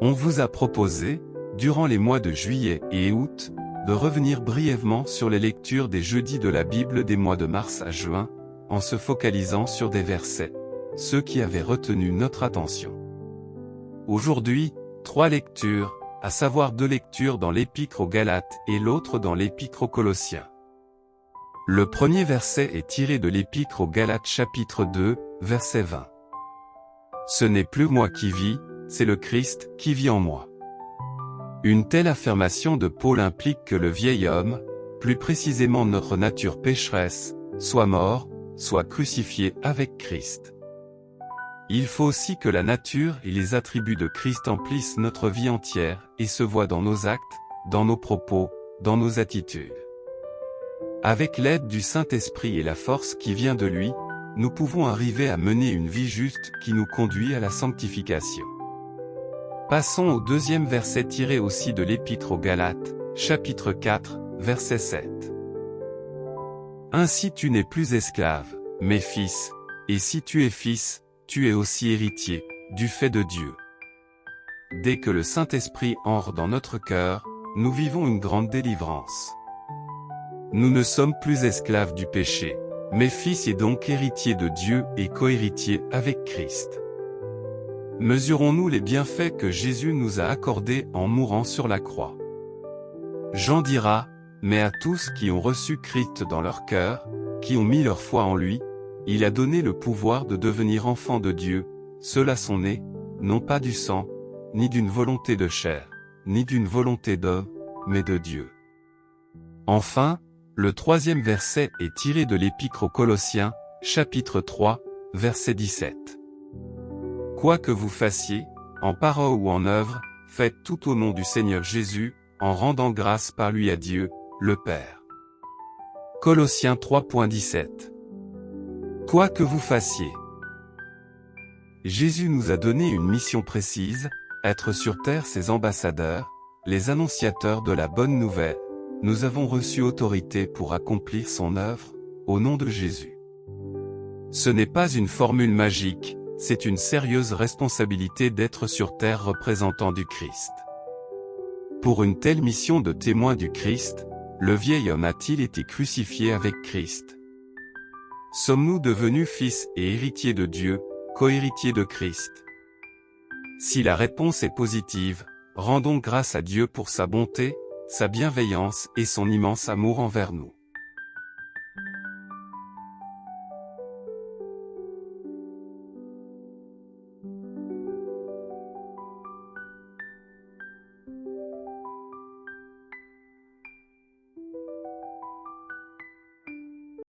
On vous a proposé, durant les mois de juillet et août, de revenir brièvement sur les lectures des jeudis de la Bible des mois de mars à juin, en se focalisant sur des versets, ceux qui avaient retenu notre attention. Aujourd'hui, 3 lectures, à savoir 2 lectures dans l'Épître aux Galates et l'autre dans l'Épître aux Colossiens. Le premier verset est tiré de l'Épître aux Galates chapitre 2, verset 20. Ce n'est plus moi qui vis, c'est le Christ qui vit en moi. Une telle affirmation de Paul implique que le vieil homme, plus précisément notre nature pécheresse, soit mort, soit crucifié avec Christ. Il faut aussi que la nature et les attributs de Christ emplissent notre vie entière et se voient dans nos actes, dans nos propos, dans nos attitudes. Avec l'aide du Saint-Esprit et la force qui vient de lui, nous pouvons arriver à mener une vie juste qui nous conduit à la sanctification. Passons au deuxième verset tiré aussi de l'Épître aux Galates, chapitre 4, verset 7. Ainsi tu n'es plus esclave, mais fils, et si tu es fils, tu es aussi héritier, du fait de Dieu. Dès que le Saint-Esprit entre dans notre cœur, nous vivons une grande délivrance. Nous ne sommes plus esclaves du péché, mais fils et donc héritiers de Dieu et cohéritiers avec Christ. Mesurons-nous les bienfaits que Jésus nous a accordés en mourant sur la croix. Jean dira, mais à tous qui ont reçu Christ dans leur cœur, qui ont mis leur foi en lui, il a donné le pouvoir de devenir enfants de Dieu, ceux-là sont nés, non pas du sang, ni d'une volonté de chair, ni d'une volonté d'homme, mais de Dieu. Enfin, le troisième verset est tiré de l'Épître aux Colossiens, chapitre 3, verset 17. Quoi que vous fassiez, en parole ou en œuvre, faites tout au nom du Seigneur Jésus, en rendant grâce par lui à Dieu, le Père. Colossiens 3.17. Quoi que vous fassiez. Jésus nous a donné une mission précise, être sur terre ses ambassadeurs, les annonciateurs de la bonne nouvelle. Nous avons reçu autorité pour accomplir son œuvre, au nom de Jésus. Ce n'est pas une formule magique, c'est une sérieuse responsabilité d'être sur terre représentant du Christ. Pour une telle mission de témoin du Christ, le vieil homme a-t-il été crucifié avec Christ? Sommes-nous devenus fils et héritiers de Dieu, cohéritiers de Christ? Si la réponse est positive, rendons grâce à Dieu pour sa bonté, sa bienveillance et son immense amour envers nous.